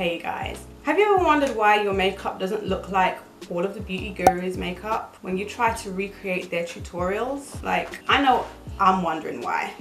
Hey guys, have you ever wondered why your makeup doesn't look like all of the beauty gurus' makeup when you try to recreate their tutorials? Like, I know I'm wondering why.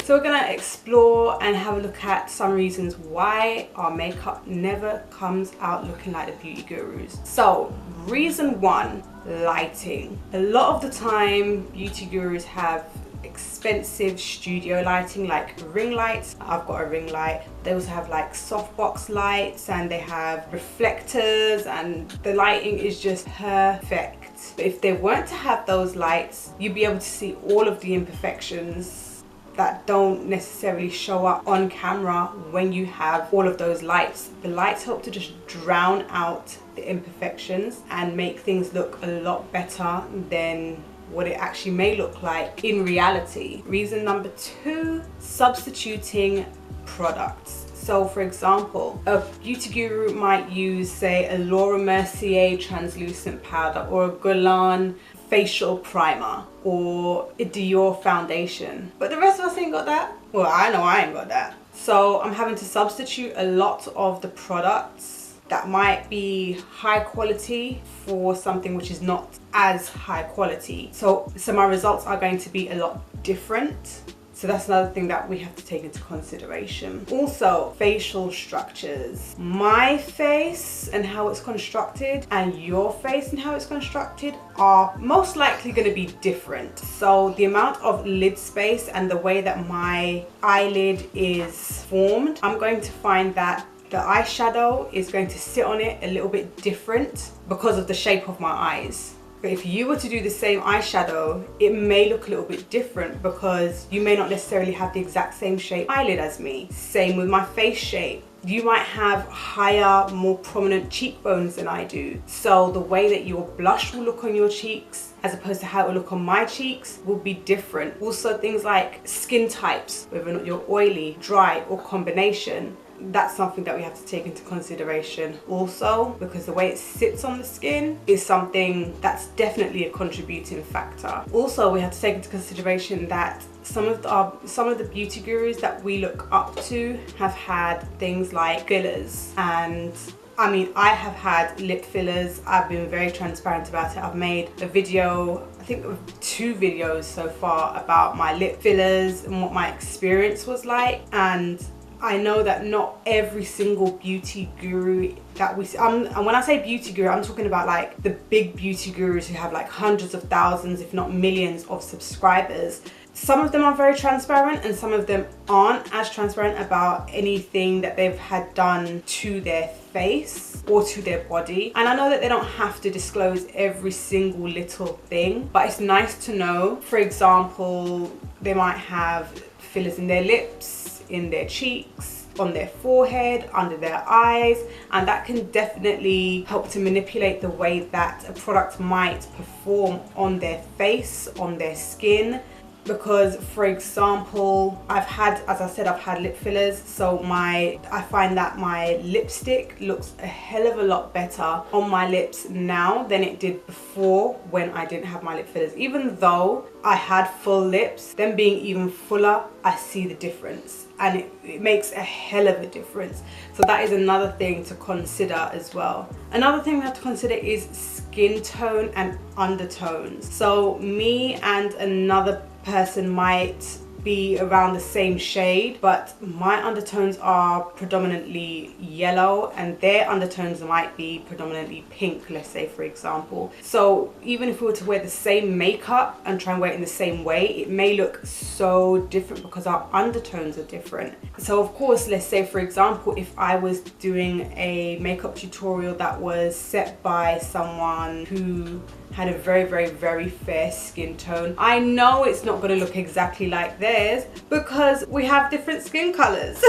So we're gonna explore and have a look at some reasons why our makeup never comes out looking like the beauty gurus. So reason one, lighting. A lot of the time beauty gurus have expensive studio lighting like ring lights. I've got a ring light. They also have like softbox lights and they have reflectors and the lighting is just perfect. But if they weren't to have those lights, you'd be able to see all of the imperfections that don't necessarily show up on camera when you have all of those lights. The lights help to just drown out the imperfections and make things look a lot better than what it actually may look like in reality. Reason number two, substituting products. So for example, a beauty guru might use, say, a Laura Mercier translucent powder or a Guerlain facial primer or a Dior foundation, but the rest of us ain't got that. Well, I know I ain't got that. So I'm having to substitute a lot of the products that might be high quality for something which is not as high quality. So my results are going to be a lot different. So that's another thing that we have to take into consideration. Also, facial structures. My face and how it's constructed and your face and how it's constructed are most likely going to be different. So the amount of lid space and the way that my eyelid is formed, I'm going to find that the eyeshadow is going to sit on it a little bit different because of the shape of my eyes. But if you were to do the same eyeshadow, it may look a little bit different because you may not necessarily have the exact same shape eyelid as me. Same with my face shape. You might have higher, more prominent cheekbones than I do. So the way that your blush will look on your cheeks as opposed to how it will look on my cheeks will be different. Also things like skin types, whether or not you're oily, dry, or combination. That's something that we have to take into consideration also, because the way it sits on the skin is something that's definitely a contributing factor. Also, we have to take into consideration that some of the beauty gurus that we look up to have had things like fillers, and I mean, I have had lip fillers. I've been very transparent about it. I've made a video, I think 2 videos so far, about my lip fillers and what my experience was like. And I know that not every single beauty guru that we see, and when I say beauty guru, I'm talking about like the big beauty gurus who have like hundreds of thousands, if not millions of subscribers. Some of them are very transparent and some of them aren't as transparent about anything that they've had done to their face or to their body. And I know that they don't have to disclose every single little thing, but it's nice to know. For example, they might have fillers in their lips, in their cheeks, on their forehead, under their eyes, and that can definitely help to manipulate the way that a product might perform on their face, on their skin. Because for example, as I said, I've had lip fillers, so I find that my lipstick looks a hell of a lot better on my lips now than it did before when I didn't have my lip fillers. Even though I had full lips, them being even fuller, I see the difference, and it makes a hell of a difference. So that is another thing to consider as well. Another thing we have to consider is skin tone and undertones. So me and another person might be around the same shade, but my undertones are predominantly yellow and their undertones might be predominantly pink, let's say, for example. So even if we were to wear the same makeup and try and wear it in the same way, it may look so different because our undertones are different. So of course, let's say for example, if I was doing a makeup tutorial that was set by someone who had a very, very, very fair skin tone, I know it's not going to look exactly like theirs because we have different skin colors.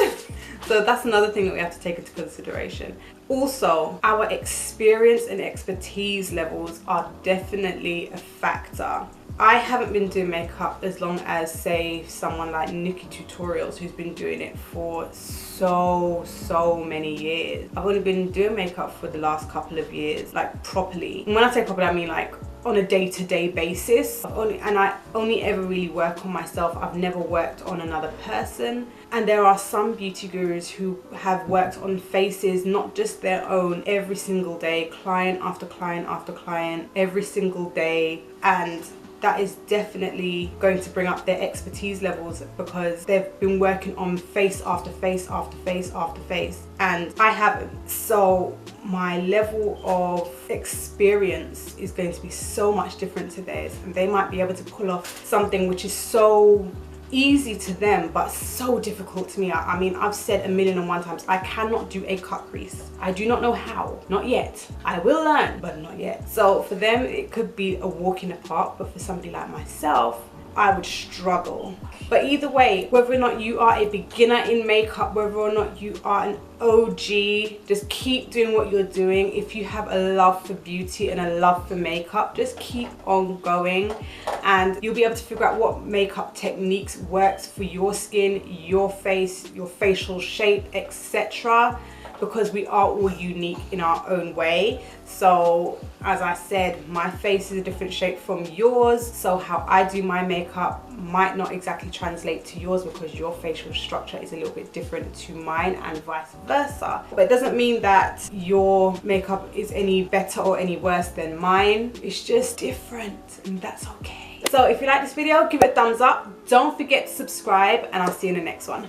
So that's another thing that we have to take into consideration. Also, our experience and expertise levels are definitely a factor. I haven't been doing makeup as long as, say, someone like Nikki Tutorials, who's been doing it for so many years. I've only been doing makeup for the last couple of years, like properly. And when I say properly, I mean like on a day-to-day basis. I only ever really work on myself. I've never worked on another person. And there are some beauty gurus who have worked on faces, not just their own, every single day, client after client after client, every single day. And that is definitely going to bring up their expertise levels, because they've been working on face after face after face after face, and I haven't. So my level of experience is going to be so much different to theirs, and they might be able to pull off something which is so easy to them but so difficult to me. I mean, I've said 1,000,001 times, I cannot do a cut crease. I do not know how, not yet. I will learn, but not yet. So for them it could be a walk in the park, but for somebody like myself, I would struggle. But either way, whether or not you are a beginner in makeup, whether or not you are an OG, just keep doing what you're doing. If you have a love for beauty and a love for makeup, just keep on going, and you'll be able to figure out what makeup techniques works for your skin, your face, your facial shape, etc. Because we are all unique in our own way. So as I said, my face is a different shape from yours, so how I do my makeup might not exactly translate to yours, because your facial structure is a little bit different to mine, and vice versa. But it doesn't mean that your makeup is any better or any worse than mine. It's just different, and that's okay. So if you like this video, give it a thumbs up. Don't forget to subscribe, and I'll see you in the next one.